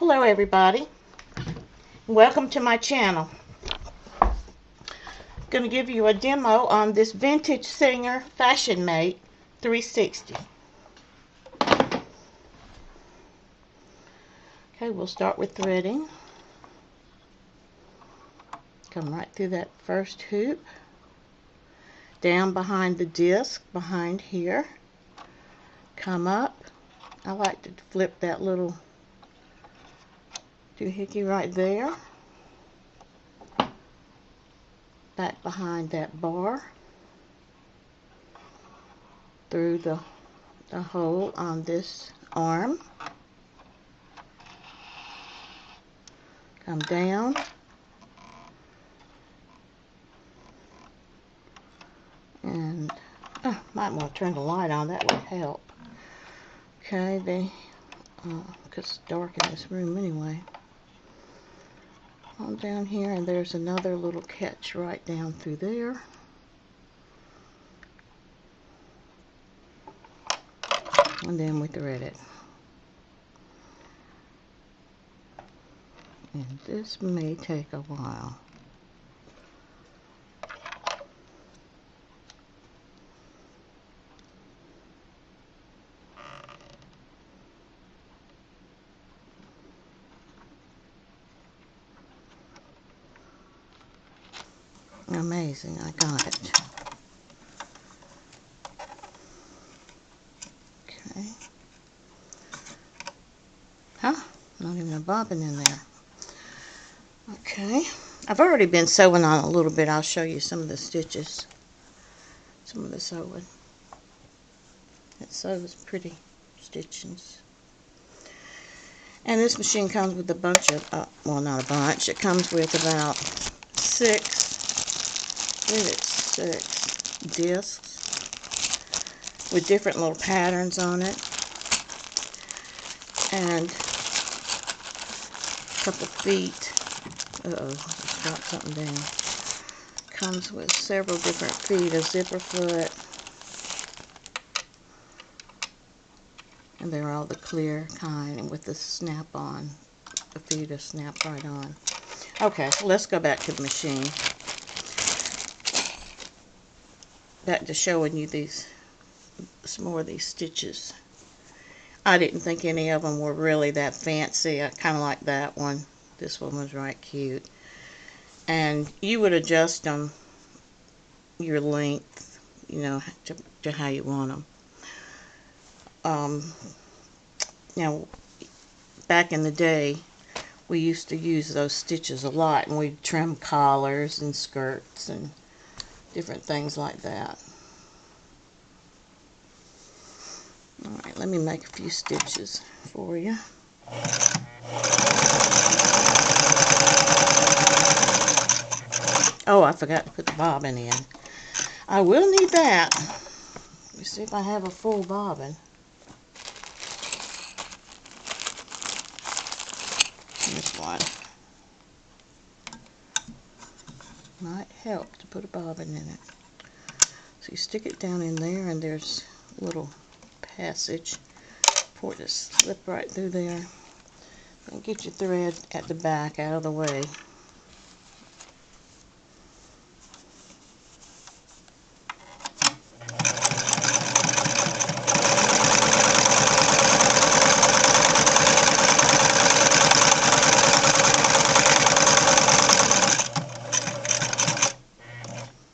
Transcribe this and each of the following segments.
Hello everybody, welcome to my channel. I'm going to give you a demo on this Vintage Singer Fashion Mate 360. Okay, we'll start with threading. Come right through that first hoop, down behind the disc, behind here, come up. I like to flip that little doohickey right there, back behind that bar, through the hole on this arm, come down, and might want to turn the light on, that would help. Okay, because it's dark in this room anyway. On down here, and there's another little catch right down through there. And then we thread it. And this may take a while. Amazing, I got it. Okay. Huh? Not even a bobbin in there. Okay. I've already been sewing on a little bit. I'll show you some of the stitches. Some of the sewing. It sews pretty stitchings. And this machine comes with a bunch of, well, not a bunch. It comes with about six discs with different little patterns on it, and a couple feet. Just dropped something down. Comes with several different feet, a zipper foot, and they're all the clear kind, and with the snap-on, the feet are snapped right on. Okay, let's go back to the machine. Back to showing you some more of these stitches. I didn't think any of them were really that fancy. I kind of like that one. This one was right cute. And you would adjust them, your length, you know, to how you want them. Now, back in the day, we used to use those stitches a lot, and we'd trim collars and skirts and different things like that. Alright, let me make a few stitches for you. Oh, I forgot to put the bobbin in. I will need that. Let me see if I have a full bobbin. This one might help to put a bobbin in it. So you stick it down in there, and there's a little passage for it to slip right through there. And get your thread at the back out of the way.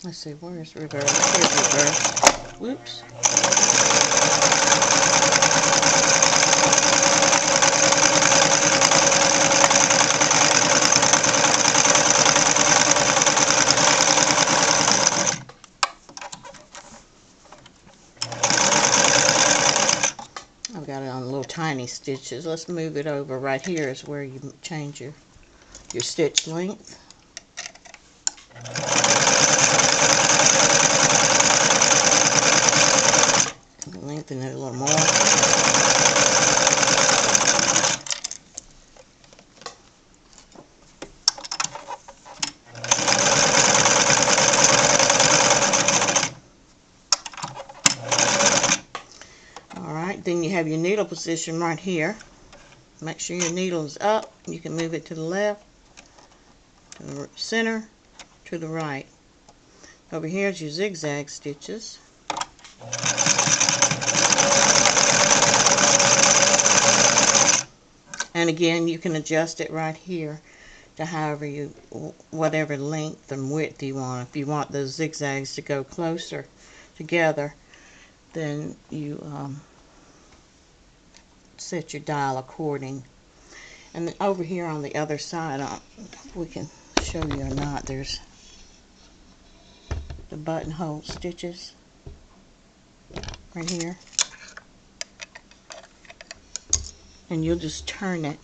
Let's see, where's reverse? Here's reverse. Whoops. I've got it on little tiny stitches. Let's move it over. Right here is where you change your stitch length. Lengthen it a little more. Alright, then you have your needle position right here. Make sure your needle is up. You can move it to the left, to the center, to the right. Over here is your zigzag stitches. And again, you can adjust it right here to however you, whatever length and width you want. If you want those zigzags to go closer together, then you set your dial according. And then over here on the other side, if we can show you or not, there's the buttonhole stitches right here. And you'll just turn it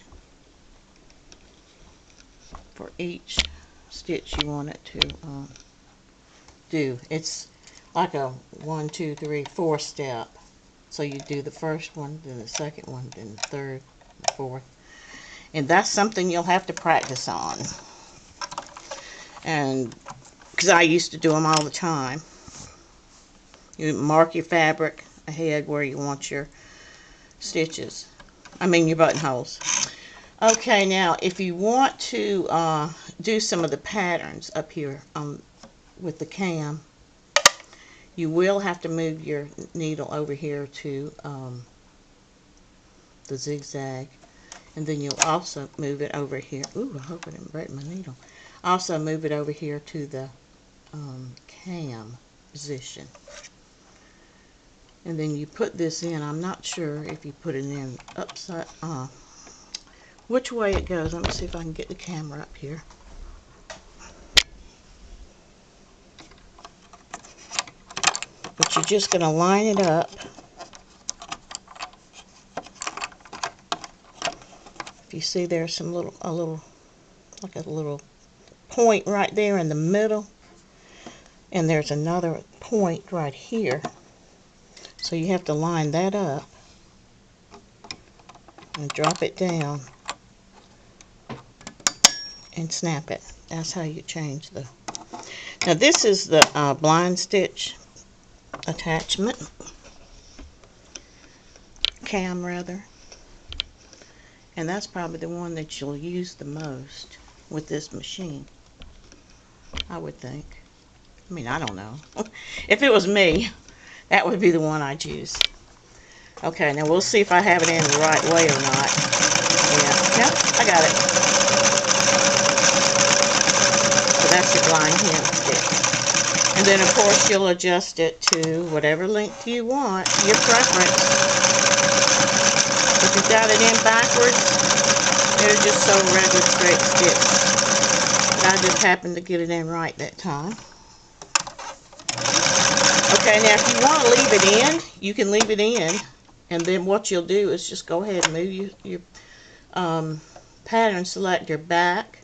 for each stitch you want it to do. It's like a 1, 2, 3, 4 step. So you do the first one, then the second one, then the third, the fourth. And that's something you'll have to practice on. And because I used to do them all the time. You mark your fabric ahead where you want your stitches. Your buttonholes. Okay, now if you want to do some of the patterns up here with the cam, you will have to move your needle over here to the zigzag, and then you'll also move it over here. Ooh, I hope I didn't break my needle. Also move it over here to the cam position. And then you put this in. I'm not sure if you put it in upside, which way it goes. Let me see if I can get the camera up here. But you're just going to line it up. If you see there's some a little point right there in the middle. And there's another point right here. So you have to line that up and drop it down and snap it. That's how you change the... Now this is the blind stitch attachment. Cam rather. And that's probably the one that you'll use the most with this machine, I would think. I don't know. If it was me, that would be the one I'd use. Okay, now we'll see if I have it in the right way or not. Yeah, I got it. So that's your blind hem stitch. And then of course you'll adjust it to whatever length you want, your preference. If you've got it in backwards, it'll just sew a regular straight stitch. But I just happened to get it in right that time. Okay, now if you want to leave it in, you can leave it in, and then what you'll do is just go ahead and move your pattern, select your back,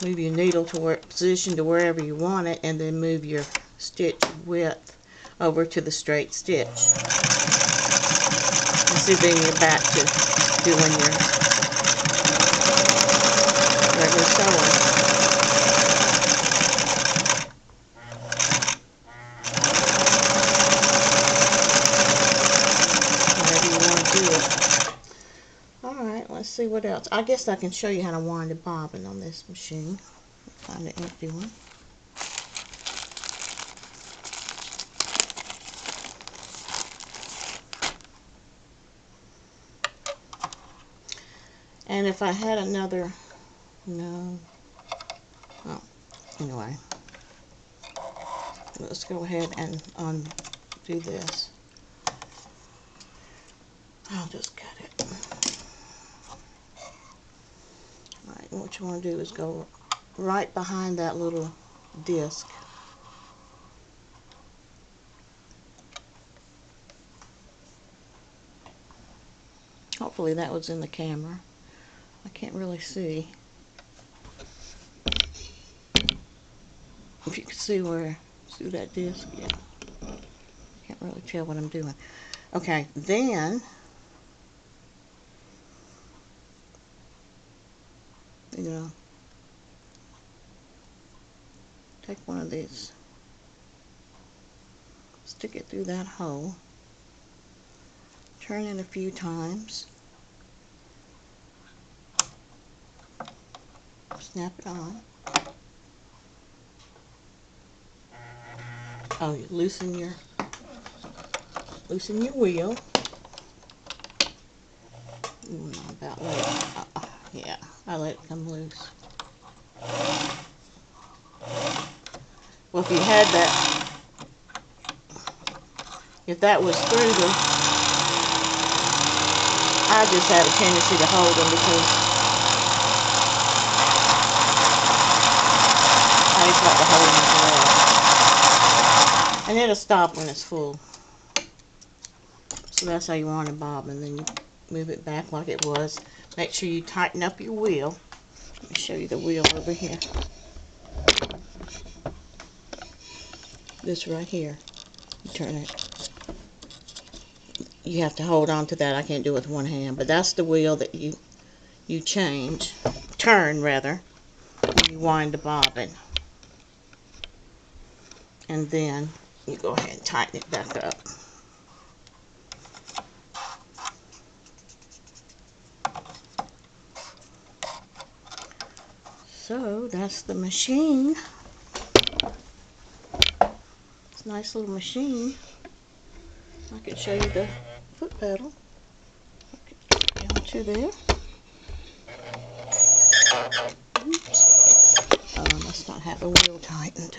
move your needle to position to wherever you want it, and then move your stitch width over to the straight stitch. And so then you're back to doing your regular sewing. Let's see what else. I guess I can show you how to wind a bobbin on this machine. Find an empty one. And if I had another, no. Oh, anyway. Let's go ahead and undo this. I'll just cut it. Alright, what you want to do is go right behind that little disc. Hopefully that was in the camera. I can't really see. If you can see through that disc, yeah. Can't really tell what I'm doing. Okay, then take one of these, stick it through that hole, turn it a few times, snap it on. Oh, you loosen your wheel. About let it, yeah, I let it come loose. Well, if you had that, if that was through the, I just had a tendency to hold them because I just like to hold them as well. And it'll stop when it's full. So that's how you want a bobbin. Then you move it back like it was. Make sure you tighten up your wheel. Let me show you the wheel over here. This right here. You turn it. You have to hold on to that. I can't do it with one hand. But that's the wheel that you turn rather. When you wind the bobbin. And then you go ahead and tighten it back up. So that's the machine. It's a nice little machine. I can show you the foot pedal. Down to there. Oops. I must not have the wheel tightened.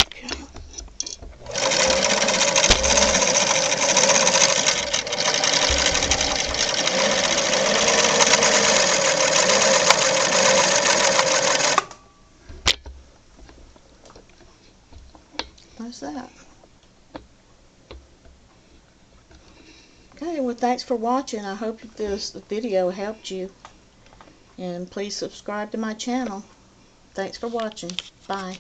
Okay. How's that? Okay, well, thanks for watching. I hope this video helped you. And please subscribe to my channel. Thanks for watching. Bye.